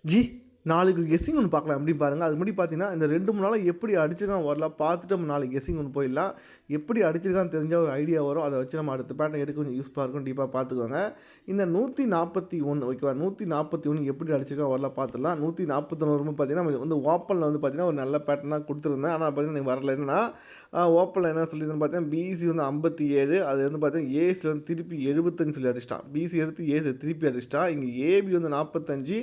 G 4 guessing ஒன்று பார்க்கலாம் எப்படின்னு பாருங்கள். அது முன்னாடி பார்த்தீங்கன்னா, இந்த 2, 3 நாளா எப்படி அடிச்சிருக்கான் வரலாம் பார்த்துட்டு நம்ம 4 கெஸ்ஸிங் ஒன்று போயிடலாம். எப்படி அடிச்சிருக்கான்னு தெரிஞ்சா ஒரு ஐடியா வரும். அதை வச்சு நம்ம அடுத்த பேட்டர்ன் எடுக்க கொஞ்சம் யூஸ்ஃபுல்லாக இருக்கும். டீப்பாக பார்த்துக்கோங்க. இந்த 141 ஓகேவா, 141 எப்படி அடிச்சிருக்கான் வரலாம் பார்த்துடலாம். 141 பார்த்தீங்கன்னா நம்ம வந்து ஓப்பனில் வந்து பார்த்தீங்கன்னா ஒரு நல்ல பேட்டர்ன் தான் கொடுத்துருந்தேன். ஆனால் பார்த்தீங்கன்னா எனக்கு வரல. என்னன்னா ஓப்பனில் என்ன சொல்லியிருந்தேன்னு பார்த்தீங்கன்னா பிசி வந்து 57, அது வந்து பார்த்தீங்கன்னா ஏசி வந்து திருப்பி 75 சொல்லி அடிச்சிட்டான். பிசி எடுத்து ஏசி திருப்பி அடிச்சிட்டான். இங்கே ஏபி வந்து 45,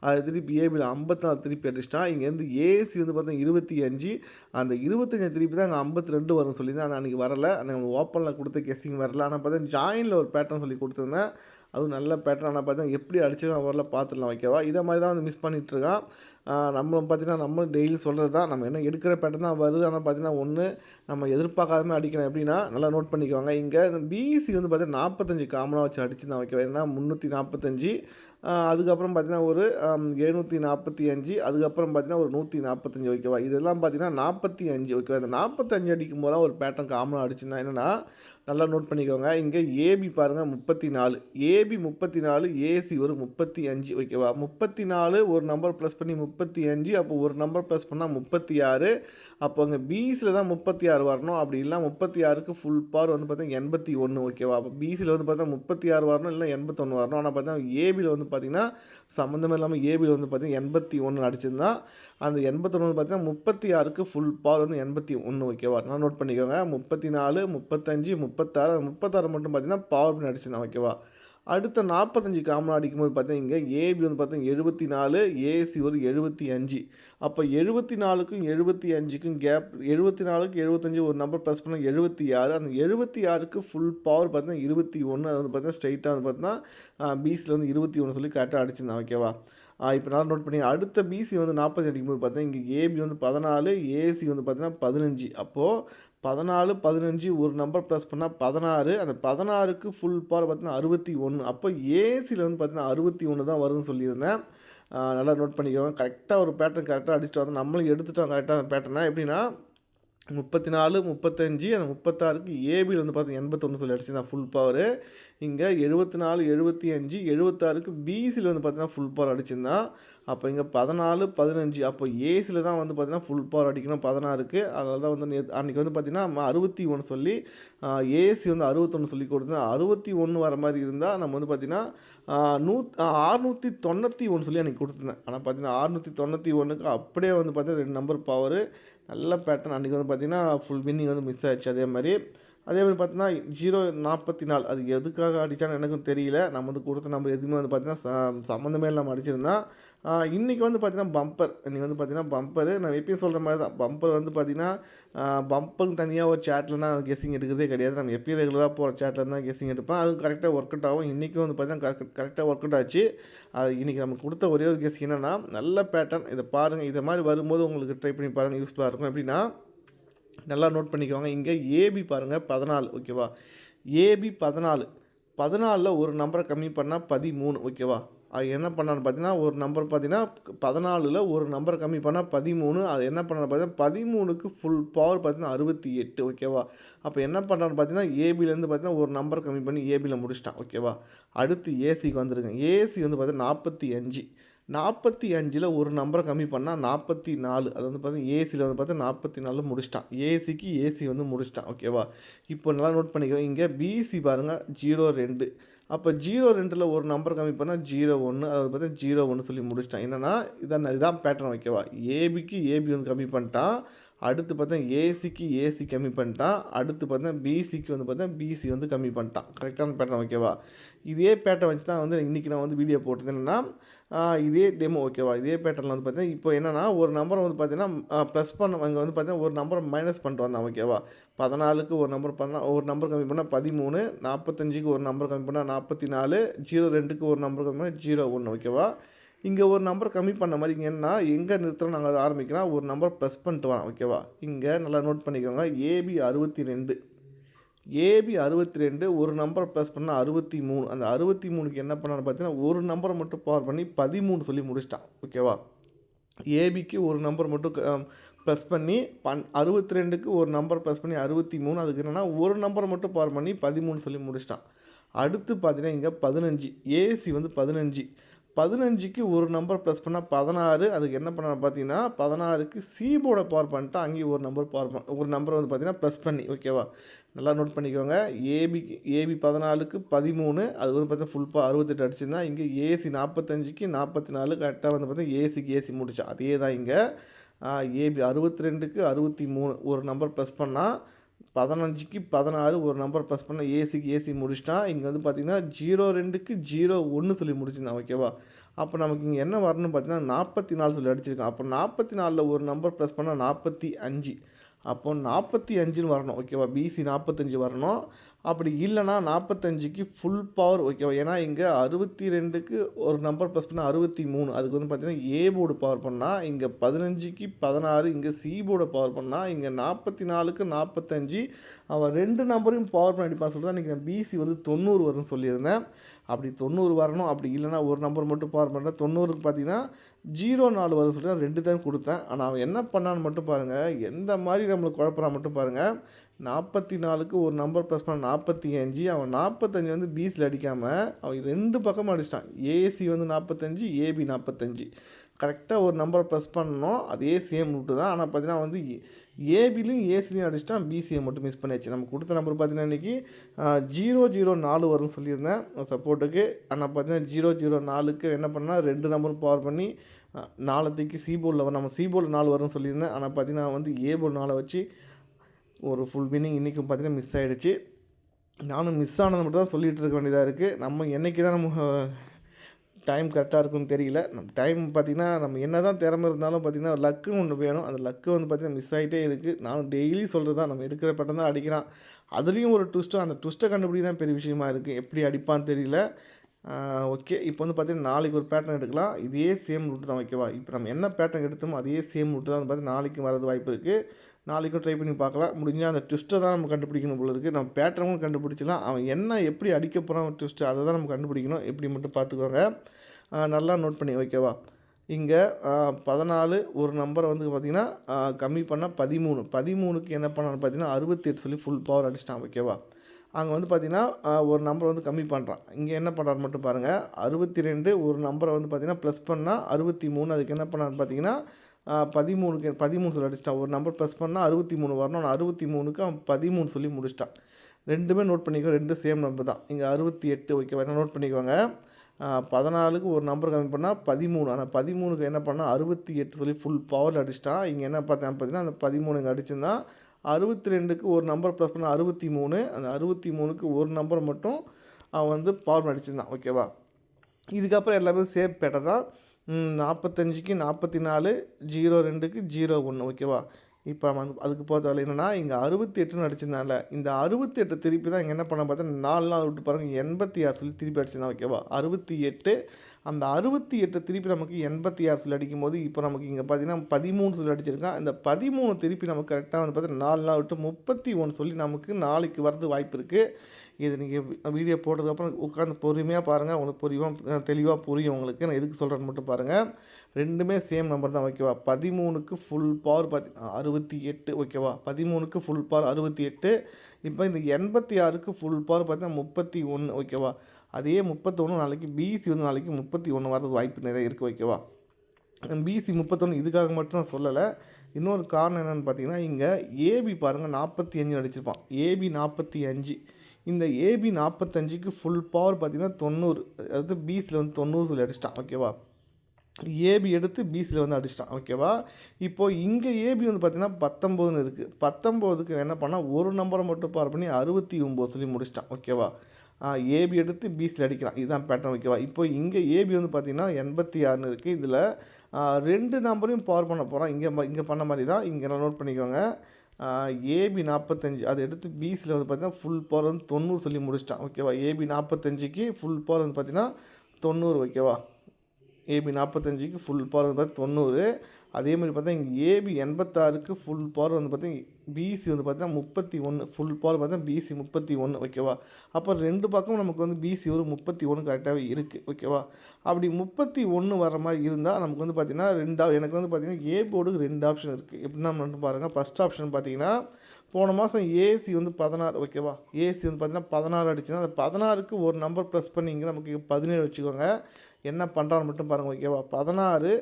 அது திருப்பி ஏபியில் 54 திருப்பி அடிச்சிட்டான். இங்கேருந்து ஏசி வந்து பார்த்தீங்கன்னா 25, அந்த 25 திருப்பி தான் அங்கே 52 வரும்னு சொல்லியிருந்தேன். ஆனால் அன்றைக்கி வரலை. அன்றைக்கி ஓப்பனில் கொடுத்த கெஸ்ஸிங் வரல. ஆனால் பார்த்தீங்கன்னா ஜாயினில் ஒரு பேட்டர்ன் சொல்லி கொடுத்துருந்தேன். அதுவும் நல்ல பேட்டர்ன். ஆனால் பார்த்தீங்கன்னா எப்படி அடிச்சிருக்கான் வரல பார்த்துடலாம் ஓகேவா. இதை மாதிரி தான் வந்து மிஸ் பண்ணிகிட்ருக்கான். நம்மளும் பார்த்தீங்கன்னா நம்மளும் டெய்லி சொல்கிறது தான், நம்ம என்ன எடுக்கிற பேட்டர்ன் தான் வருது. ஆனால் பார்த்தீங்கன்னா ஒன்று நம்ம எதிர்பார்க்காதமே அடிக்கிறோம். எப்படின்னா நல்லா நோட் பண்ணிக்குவாங்க. இங்கே இந்த பிசி வந்து பார்த்தீங்கன்னா 45 காமனாக வச்சு அடிச்சு தான் வைக்கவா. ஏன்னா 345, அதுக்கப்புறம் பார்த்தீங்கன்னா ஒரு 745, அதுக்கப்புறம் பார்த்தீங்கன்னா ஒரு 145 ஓகேவா. இதெல்லாம் பார்த்தீங்கன்னா 45 ஓகேவா. இந்த 45 அடிக்கும் போது தான் ஒரு பேட்டர்ன் காமனாக அடிச்சுருந்தா என்னென்னா நல்லா நோட் பண்ணிக்கோங்க. இங்கே ஏபி பாருங்கள் 34, ஏபி 34, ஏசி ஒரு 35 ஓகேவா. 34 ஒரு நம்பர் ப்ளஸ் பண்ணி 35, அப்போ ஒரு நம்பர் ப்ளஸ் பண்ணால் 36. அப்போ அங்கே பிசியில் தான் 36 வரணும். அப்படி இல்லை 36க்கு ஃபுல் பவர் வந்து பார்த்தீங்கன்னா 81 ஓகேவா. அப்போ பிசியில் வந்து பார்த்தா 36 வரணும், இல்லை 81 வரணும். ஆனால் பார்த்தீங்கன்னா ஏபியில் வந்து பார்த்தீங்கன்னா சம்மந்தமே இல்லாமல் ஏபியில் வந்து பார்த்தீங்கன்னா 81 அடிச்சிருந்தான். அந்த 81 பார்த்தீங்கன்னா 36க்கு ஃபுல் பவர் வந்து 81 ஓகேவா. நான் நோட் பண்ணிக்கோங்க. 34, 35, 36 மட்டும் பார்த்தீங்கன்னா பவர் பண்ணி அடிச்சிருந்தான் ஓகேவா. அடுத்த 45 காமனாக அடிக்கும்போது பார்த்தீங்கன்னா இங்கே ஏபி வந்து பார்த்தீங்கன்னா 74, ஏசி ஒரு 75. அப்போ 74க்கும் 75க்கும் கேப், 74க்கு 75 ஒரு நம்பர் ப்ளஸ் பண்ணால் 76. அந்த 76க்கு ஃபுல் பவர் பார்த்தீங்கன்னா 21. அது வந்து பார்த்தீங்கன்னா ஸ்ட்ரைட்டாக வந்து பார்த்தீங்கன்னா பிசியில் வந்து 21 சொல்லி கரெக்டாக அடிச்சிருந்தான் ஓகேவா. இப்போ நான் நோட் பண்ணி அடுத்த பிசி வந்து 40 அடிக்கும்போது பார்த்தீங்கன்னா இங்கே ஏபி வந்து 14, ஏசி வந்து பார்த்தீங்கன்னா 15. அப்போது 14, 15 ஒரு நம்பர் ப்ளஸ் பண்ணால் 16. அந்த 16க்கு ஃபுல் பவர் பார்த்தீங்கன்னா 61. அப்போ ஏசியில் வந்து பார்த்தீங்கன்னா 61 தான் வரும்னு சொல்லியிருந்தேன். நல்லா நோட் பண்ணிக்கோங்க. கரெக்டாக ஒரு பேட்டர்ன் கரெக்டாக அடிச்சுட்டு வந்து நம்மளும் எடுத்துட்டோம் கரெக்டாக அந்த பேட்டர்னா. எப்படின்னா 34, 35, அந்த 36க்கு ஏபியில் வந்து பார்த்தீங்கன்னா 81 சொல்லி அடிச்சுதான் ஃபுல் பவரு. இங்கே 74, 75, 76க்கு பிசியில் வந்து பார்த்தீங்கன்னா ஃபுல் பவர் அடிச்சிருந்தான். அப்போ இங்கே 14, 15, அப்போ ஏசியில் தான் வந்து பார்த்தீங்கன்னா ஃபுல் பவர் அடிக்கணும் 16க்கு. அதனால தான் வந்து அன்றைக்கி வந்து பார்த்தீங்கன்னா 61 சொல்லி ஏசி வந்து 61 சொல்லி கொடுத்தேன். 61 வர மாதிரி இருந்தால் நம்ம வந்து பார்த்தீங்கன்னா 691 சொல்லி அன்றைக்கி கொடுத்துருந்தேன். ஆனால் பார்த்தீங்கன்னா 691க்கு அப்படியே வந்து பார்த்தீங்கன்னா 2 நம்பர் பவரு. நல்ல பேட்டர்ன். அன்றைக்கி வந்து பார்த்திங்கன்னா ஃபுல் வின்னிங் வந்து மிஸ் ஆகிடுச்சு. அதே மாதிரி பார்த்தீங்கன்னா 044 அது எதுக்காக அடித்தான்னு எனக்கும் தெரியல. நம்ம வந்து கொடுத்த நம்பர் எதுவுமே வந்து பார்த்திங்கன்னா சம்மந்தமே இல்லாமல் அடிச்சிருந்தான். இன்றைக்கி வந்து பார்த்திங்கன்னா பம்பர். இன்றைக்கி வந்து பார்த்திங்கன்னா பம்பரு. நான் எப்பயும் சொல்கிற மாதிரி தான், பம்பர் வந்து பார்த்திங்கன்னா பம்பருக்கு தனியாக ஒரு சேட்டில் நான் கெஸ்ஸிங் எடுக்கிறதே கிடையாது. நம்ம எப்பயும் ரெகுலராக போகிற சேட்டில் தான் கெஸ்ஸிங் எடுப்பேன். அதுவும் கரெக்டாக ஒர்க் அவுட் ஆகும். இன்றைக்கும் வந்து பார்த்திங்கன்னா கரெக்டாக ஒர்க் அவுட் ஆச்சு. அது இன்றைக்கி நம்ம கொடுத்த ஒரே ஒரு கெஸ் என்னென்னா நல்ல பேட்டர்ன். இதை பாருங்கள். இதை மாதிரி வரும்போது உங்களுக்கு ட்ரை பண்ணி பாருங்கள், யூஸ்ஃபுல்லாக இருக்கும். எப்படின்னா நல்லா நோட் பண்ணிக்கோங்க. இங்கே ஏபி பாருங்கள் 14 ஓகேவா. ஏபி 14, 14ல் ஒரு நம்பரை கம்மி பண்ணால் 13 ஓகேவா. அது என்ன பண்ணான்னு பார்த்தீங்கன்னா ஒரு நம்பர் பார்த்தீங்கன்னா 14ல் ஒரு நம்பரை கம்மி பண்ணால் 13. அது என்ன பண்ணான்னு பார்த்தீங்கன்னா 13க்கு ஃபுல் பவர் பார்த்தீங்கன்னா 68 ஓகேவா. அப்போ என்ன பண்ணுறான்னு பார்த்தீங்கன்னா ஏபிலேருந்து பார்த்தீங்கன்னா ஒரு நம்பர் கம்மி பண்ணி ஏபியில் முடிச்சிட்டான் ஓகேவா. அடுத்து ஏசிக்கு வந்துருங்க. ஏசி வந்து பார்த்தீங்கன்னா 45, 45ல் ஒரு நம்பரை கம்மி பண்ணால் 44. அது வந்து பார்த்தீங்கன்னா ஏசியில் வந்து பார்த்தா 44 முடிச்சிட்டான். ஏசிக்கு ஏசி வந்து முடிச்சிட்டான் ஓகேவா. இப்போ நல்லா நோட் பண்ணிக்கோ. இங்கே பிசி பாருங்கள் 02. அப்போ 02ல் ஒரு நம்பர் கம்மி பண்ணால் 01. அது பார்த்தீங்கன்னா 01 சொல்லி முடிச்சிட்டான். என்னென்னா இதுதான் பேட்டர்ன் ஓகேவா. ஏபிக்கு ஏபி வந்து கம்மி பண்ணிட்டான். அடுத்து பார்த்தா ஏசிக்கு ஏசி கம்மி பண்ணிட்டான். அடுத்து பார்த்தா பிசிக்கு வந்து பார்த்தா பிசி வந்து கம்மி பண்ணிட்டான். கரெக்டான பேட்டர்ன் ஓகேவா. இதே பேட்டர்ன் வச்சு தான் வந்து இன்றைக்கி நான் வந்து வீடியோ போட்டது. என்னென்னா இதே டெமோ ஓகேவா. இதே பேட்டர்னில் வந்து பார்த்தீங்கன்னா இப்போ என்னென்னா ஒரு நம்பரை வந்து பார்த்தீங்கன்னா ப்ளஸ் பண்ண அங்கே வந்து பார்த்தீங்கன்னா ஒரு நம்பரை மைனஸ் பண்ணிட்டு வந்தான் ஓகேவா. 14க்கு ஒரு நம்பர் பண்ணால் ஒரு நம்பர் கம்மி பண்ணால் 13, 45க்கு ஒரு நம்பர் கம்மி பண்ணால் 44, 02க்கு ஒரு நம்பர் கம்மி பண்ணால் 01 ஓகேவா. இங்கே ஒரு நம்பர் கம்மி பண்ண மாதிரி இங்கே என்ன எங்கே நிறுத்துகிறோம் நாங்கள் அதை ஆரம்பிக்கிறோம். ஒரு நம்பர் ப்ளஸ் பண்ணிட்டு வரோம் ஓகேவா. இங்கே நல்லா நோட் பண்ணிக்கோங்க. ஏபி 62, ஏபி 62 ஒரு நம்பரை ப்ளஸ் பண்ணால் 63. அந்த 63க்கு என்ன பண்ணான்னு பார்த்தீங்கன்னா ஒரு நம்பரை மட்டும் பவர் பண்ணி 13 சொல்லி முடிச்சிட்டான் ஓகேவா. ஏபிக்கு ஒரு நம்பர் மட்டும் ப்ளஸ் பண்ணி 62க்கு ஒரு நம்பர் ப்ளஸ் பண்ணி 63. அதுக்கு என்னென்னா ஒரு நம்பரை மட்டும் பவர் பண்ணி 13 சொல்லி முடிச்சிட்டான். அடுத்து பார்த்தீங்கன்னா இங்கே 15, ஏசி வந்து 15, 15க்கு ஒரு நம்பர் ப்ளஸ் பண்ணால் 16. அதுக்கு என்ன பண்ணணும் பார்த்தீங்கன்னா 16க்கு சி போர்டை பவர் பண்ணிட்டு அங்கேயும் ஒரு நம்பர் வந்து பார்த்தீங்கன்னா ப்ளஸ் பண்ணி ஓகேவா. நல்லா நோட் பண்ணிக்கோங்க. ஏபி 14க்கு 13 அது வந்து பார்த்தீங்கன்னா ஃபுல் 68 அடிச்சிருந்தா இங்கே ஏசி 45க்கு 44 கரெக்டாக வந்து பார்த்தீங்கன்னா ஏசி முடிச்சான். அதே தான் இங்கே ஏபி 62க்கு 63 ஒரு நம்பர் ப்ளஸ் பண்ணால் 15க்கு 16 ஒரு நம்பர் ப்ளஸ் பண்ண ஏசி முடிச்சிட்டான். இங்கே வந்து பார்த்தீங்கன்னா 02க்கு 01 சொல்லி முடிச்சிருந்தான் ஓகேவா. அப்போ நமக்கு இங்கே என்ன வரணும்னு பார்த்தீங்கன்னா 44 சொல்லி அடிச்சிருக்கான். அப்போ 44ல் ஒரு நம்பர் ப்ளஸ் பண்ணால் 45. அப்போ 45ன்னு வரணும் ஓகேவா. பிசி 45 வரணும். அப்படி இல்லைனா 45க்கு ஃபுல் பவர் ஓகேவா. ஏன்னா இங்கே 62க்கு ஒரு நம்பர் ப்ளஸ் பண்ணால் 63. அதுக்கு வந்து பார்த்தீங்கன்னா ஏ போர்டு பவர் பண்ணால் இங்கே 15க்கு 16 இங்கே சி போர்டை பவர் பண்ணால் இங்கே 44க்கு 45 அவன் 2 நம்பரையும் பவர் பண்ணி அடிப்பான்னு சொல்லிட்டு தான் இன்றைக்கி நான் பிசி வந்து 90 வரும்னு சொல்லியிருந்தேன். அப்படி 90 வரணும். அப்படி இல்லைனா ஒரு நம்பர் மட்டும் பவர் பண்ணுறேன். 90க்கு பார்த்தீங்கன்னா 04 வரும்னு சொல்லிட்டு நான் 2 தான் கொடுத்தேன். ஆனால் அவன் என்ன பண்ணான்னு மட்டும் பாருங்கள். எந்த மாதிரி நம்மளுக்கு குழப்பறான் மட்டும் பாருங்கள். 44க்கு ஒரு நம்பர் ப்ளஸ் பண்ண 45. அவன் 45 வந்து பிசியில் அடிக்காமல் அவன் 2 பக்கமும் அடிச்சிட்டான். ஏசி வந்து 45 ஏபி 45 கரெக்டாக ஒரு நம்பர் ப்ளஸ் பண்ணணும். அதே சேம் ரூட்டு தான். ஆனால் பார்த்தீங்கன்னா வந்து ஏபிலையும் ஏசிலையும் அடிச்சிட்டான். பிசியை மட்டும் மிஸ் பண்ணியாச்சு. நம்ம கொடுத்த நம்பர் பார்த்தீங்கன்னா இன்றைக்கி 004 வரும்னு சொல்லியிருந்தேன் சப்போர்ட்டுக்கு. ஆனால் பார்த்தீங்கன்னா 004க்கு என்ன பண்ணால் 2 நம்பரும் பவர் பண்ணி 4 சி போர்டில் நம்ம சி போர்டில் 4 வரும்னு சொல்லியிருந்தேன். ஆனால் பார்த்தீங்கன்னா வந்து ஏ போர்டு 4 வச்சு ஒரு ஃபுல் வின்னிங் இன்றைக்கும் பார்த்தீங்கன்னா மிஸ் ஆகிடுச்சு. நானும் மிஸ் ஆனது மட்டும் தான் சொல்லிகிட்டு இருக்க வேண்டியதாக இருக்குது. நம்ம என்றைக்கு தான் நம்ம டைம் கரெக்டாக இருக்குன்னு தெரியல. நம்ம டைம் பார்த்திங்கன்னா நம்ம என்ன தான் திறமை இருந்தாலும் பார்த்திங்கன்னா லக்குன்னு ஒன்று வேணும். அந்த லக்கு வந்து பார்த்திங்கன்னா மிஸ் ஆகிட்டே இருக்குது. நானும் டெய்லி சொல்கிறது தான், நம்ம எடுக்கிற பட்டம் தான் அடிக்கிறான். அதுலேயும் ஒரு ட்விஸ்ட்டு, அந்த ட்விஸ்ட்டை கண்டுபிடி தான் பெரிய விஷயமா இருக்குது. எப்படி அடிப்பான்னு தெரியல. ஓகே, இப்போ வந்து பார்த்திங்கன்னா நாளைக்கு ஒரு பேட்டர்ன் எடுக்கலாம். இதே சேம் ரூட்டு தான் ஓகேவா. இப்போ நம்ம என்ன பேட்டர்ன் எடுத்தோமோ அதே சேம் ரூட்டு தான் வந்து பார்த்திங்கன்னா நாளைக்கு வரது வாய்ப்பு இருக்குது. நாளைக்கும் ட்ரை பண்ணி பார்க்கலாம். முடிஞ்சால் அந்த ட்விஸ்ட்டை தான் நம்ம கண்டுபிடிக்கணும் போல இருக்குது. நம்ம பேட்டர்னும் கண்டுபிடிச்சிடலாம். அவன் என்ன எப்படி அடிக்க போகிறான் ட்விஸ்ட்டு அதை தான் நம்ம கண்டுபிடிக்கணும். எப்படி மட்டும் பார்த்துக்கோங்க. நல்லா நோட் பண்ணி ஓகேவா. இங்கே 14 ஒரு நம்பரை வந்து பார்த்திங்கன்னா கம்மி பண்ணால் 13க்கு என்ன பண்ணான்னு பார்த்தீங்கன்னா 68 சொல்லி ஃபுல் பவர் அடிச்சிட்டான் ஓகேவா. அங்கே வந்து பார்த்திங்கன்னா ஒரு நம்பர் வந்து கம்மி பண்ணுறான். இங்கே என்ன பண்ணுறான்னு மட்டும் பாருங்கள். 62 ஒரு நம்பரை வந்து பார்த்திங்கன்னா ப்ளஸ் பண்ணால் 63. அதுக்கு என்ன பண்ணான்னு பார்த்தீங்கன்னா 13 சொல்லி அடிச்சிட்டான். ஒரு நம்பர் ப்ளஸ் பண்ணால் 63 வரணும். ஆனால் 63க்கு அவன் 13 சொல்லி முடிச்சிட்டான். ரெண்டுமே நோட் பண்ணிக்கோ. 2 சேம் நம்பர் தான். இங்கே 68 ஓகேவா. நோட் பண்ணிக்கோங்க. 14க்கு ஒரு நம்பர் கம்மி பண்ணால் 13. ஆனால் 13க்கு என்ன பண்ணால் 68 சொல்லி ஃபுல் பவர் அடிச்சிட்டான். இங்கே என்ன பார்த்தீங்கன்னா அந்த 13 இங்கே அடிச்சிருந்தான். 62க்கு ஒரு நம்பர் ப்ளஸ் பண்ணால் 63. அந்த 63க்கு ஒரு நம்பர் மட்டும் அவன் வந்து பவர் அடிச்சிருந்தான் ஓகேவா. இதுக்கப்புறம் எல்லாமே சேம் பேட்டை தான். 45க்கு 44 02க்கு 01 ஓகேவா. இப்போ வந்து அதுக்கு போகிறதால என்னென்னா இங்கே 68ன்னு அடிச்சிருந்தால இந்த 68 திருப்பி தான் இங்கே என்ன பண்ண பார்த்தா 4 நாள் விட்டு பாருங்கள் 86 சொல்லி திருப்பி அடிச்சிருந்தான் ஓகேவா. 68 அந்த 68 திருப்பி நமக்கு 86 சொல்லி அடிக்கும்போது இப்போ நமக்கு இங்கே பார்த்தீங்கன்னா 13 சொல்லி அடிச்சிருக்கான். இந்த 13 திருப்பி நமக்கு கரெக்டாக வந்து பார்த்தா 4 நாள் விட்டு 31 சொல்லி நமக்கு நாளைக்கு வரது வாய்ப்பு இருக்குது. இது நீங்கள் வீடியோ போட்டதுக்கப்புறம் உட்காந்து பொறுமையாக பாருங்கள். உங்களுக்கு தெளிவாக புரியும் உங்களுக்கு. நான் எதுக்கு சொல்கிறேன்னு மட்டும் பாருங்கள். ரெண்டுமே சேம் நம்பர் தான் ஓகேவா. 13க்கு ஃபுல் பவர் 68 ஓகேவா. 13க்கு ஃபுல் பவர் 68. இப்போ இந்த 86க்கு ஃபுல் பவர் பார்த்தீங்கன்னா 31 ஓகேவா. அதே 31 நாளைக்கு பிசி வந்து நாளைக்கு 31 வரது வாய்ப்பு நிறைய இருக்குது ஓகேவா. பிசி 31 இதுக்காக மட்டும் நான் சொல்லலை. இன்னொரு காரணம் என்னென்னு பார்த்தீங்கன்னா இங்கே ஏபி பாருங்கள் 45 அடிச்சிருப்பான். ஏபி 45. இந்த ஏபி 45க்கு ஃபுல் பவர் பார்த்திங்கன்னா 90. அதாவது பிசியில் வந்து 90 சொல்லி அடிச்சிட்டான் ஓகேவா. ஏபி எடுத்து பிசியில் வந்து அடிச்சிட்டான் ஓகேவா. இப்போது இங்கே ஏபி வந்து பார்த்திங்கன்னா 19ன்னு இருக்குது. 19க்கு என்ன பண்ணால் ஒரு நம்பரை மட்டும் பவர் பண்ணி 69 சொல்லி முடிச்சிட்டான் ஓகேவா. ஏபி எடுத்து பிசியில் அடிக்கிறான். இதுதான் பேட்டர்ன் ஓகேவா. இப்போ இங்கே ஏபி வந்து பார்த்திங்கன்னா 86ன்னு இருக்குது. இதில் 2 நம்பரையும் பவர் பண்ண போகிறான். இங்கே பண்ண மாதிரி தான் இங்கே நோட் பண்ணிக்கோங்க. ஏபி 45 அதை எடுத்து பிசியில் வந்து பார்த்திங்கன்னா ஃபுல் பவர் வந்து 90 சொல்லி முடிச்சிட்டான் ஓகேவா. ஏபி 45க்கு ஃபுல் பவர் வந்து பார்த்திங்கன்னா 90 ஓகேவா. ஏபி 45க்கு ஃபுல் பவர் வந்து பார்த்தா 90. அதே மாதிரி பார்த்தா இங்கே ஏபி 86க்கு ஃபுல் பவர் வந்து பார்த்திங்கன்னா பிசி வந்து பார்த்திங்கன்னா 31 ஃபுல் பவர் பார்த்தா பிசி 31 ஓகேவா. அப்போ 2 பக்கம் நமக்கு வந்து பிசி ஒரு 31 கரெக்டாகவே இருக்குது ஓகேவா. அப்படி 31 வர மாதிரி இருந்தால் நமக்கு வந்து பார்த்திங்கன்னா எனக்கு வந்து பார்த்திங்கன்னா ஏ போர்டுக்கு 2 ஆப்ஷன் இருக்குது. எப்படின்னா மட்டும் பாருங்கள். ஃபஸ்ட் ஆப்ஷன் பார்த்திங்கன்னா போன மாதம் ஏசி வந்து 16 ஓகேவா. ஏசி வந்து பார்த்திங்கன்னா 16 அடிச்சுன்னா அந்த 16க்கு ஒரு நம்பர் ப்ளஸ் பண்ணிங்க நமக்கு 17 வச்சுக்கோங்க. என்ன பண்ணுறான்னு மட்டும் பாருங்கள் ஓகேவா. 16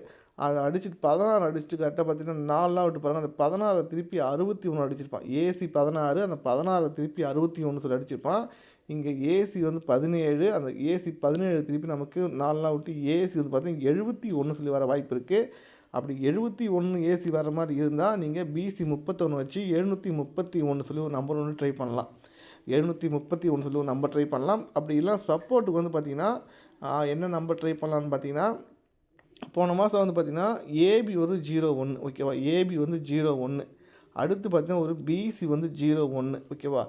அதை அடிச்சுட்டு 16 அடிச்சுட்டு கரெக்டாக பார்த்தீங்கன்னா 4 விட்டு பாருங்கள். அந்த 16 திருப்பி 61 அடிச்சிருப்பான். ஏசி 16 அந்த 16 திருப்பி 61 சொல்லி அடிச்சிருப்பான். இங்கே ஏசி வந்து 17 அந்த ஏசி 17 திருப்பி நமக்கு 4 விட்டு ஏசி வந்து பார்த்தீங்கன்னா 71 சொல்லி வர வாய்ப்பு இருக்குது. அப்படி 71 ஏசி வர மாதிரி இருந்தால் நீங்கள் பிசி 31 வச்சு 731 சொல்லி ஒரு நம்பர் ஒன்று ட்ரை பண்ணலாம். 731 சொல்லி ஒரு நம்பர் ட்ரை பண்ணலாம். அப்படி இல்லை சப்போர்ட்டுக்கு வந்து பார்த்திங்கன்னா என்ன நம்பர் ட்ரை பண்ணலான்னு பார்த்தீங்கன்னா, போன மாதம் வந்து பார்த்திங்கன்னா ஏபி ஒரு 01 ஓகேவா. ஏபி வந்து 01 அடுத்து பார்த்தீங்கன்னா ஒரு பிசி வந்து 01 ஓகேவா.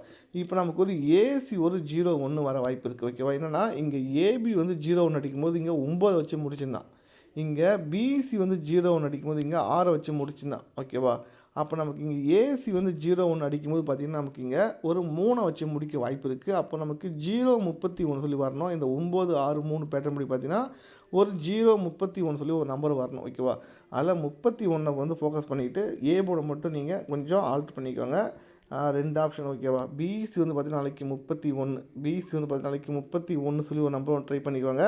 இப்போ நமக்கு ஒரு ஏசி ஒரு 01 வர வாய்ப்பு இருக்குது ஓகேவா. என்னென்னா இங்கே ஏபி வந்து 01 அடிக்கும்போது இங்கே 9 வச்சு முடிச்சிருந்தான். இங்கே பிசி வந்து 01 அடிக்கும்போது இங்கே 6 வச்சு முடிச்சிருந்தான் ஓகேவா. அப்போ நமக்கு இங்கே ஏசி வந்து 01 அடிக்கும்போது பார்த்திங்கன்னா நமக்கு இங்கே ஒரு 3 வச்சு முடிக்க வாய்ப்பு இருக்குது. அப்போ நமக்கு 031 சொல்லி வரணும். இந்த 9 6 3 பேட்டர்ன் படி பார்த்திங்கன்னா ஒரு 031 சொல்லி ஒரு நம்பர் வரணும் ஓகேவா. அதில் 31 வந்து ஃபோக்கஸ் பண்ணிவிட்டு ஏ போர்டை மட்டும் நீங்கள் கொஞ்சம் ஆல்ட்ரு பண்ணிக்கோங்க. 2 ஆப்ஷன் ஓகேவா. பிசி வந்து பார்த்திங்கன்னா நாளைக்கு 31 பிசி வந்து பார்த்திங்கன்னா நாளைக்கு 31 சொல்லி ஒரு நம்பர் ஒன்று ட்ரை பண்ணிக்கோங்க.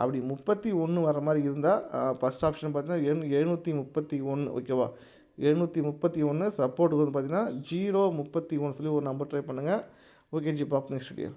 அப்படி 31 வர மாதிரி இருந்தால் ஃபஸ்ட் ஆப்ஷன் பார்த்தீங்கன்னா 731 ஓகேவா. 731 சப்போர்ட்டுக்கு வந்து பார்த்தீங்கன்னா 031 சொல்லி ஒரு நம்பர் ட்ரை பண்ணுங்கள். ஓகே ஜி, பார்ப்போம் நெக்ஸ்ட் வீடியோ.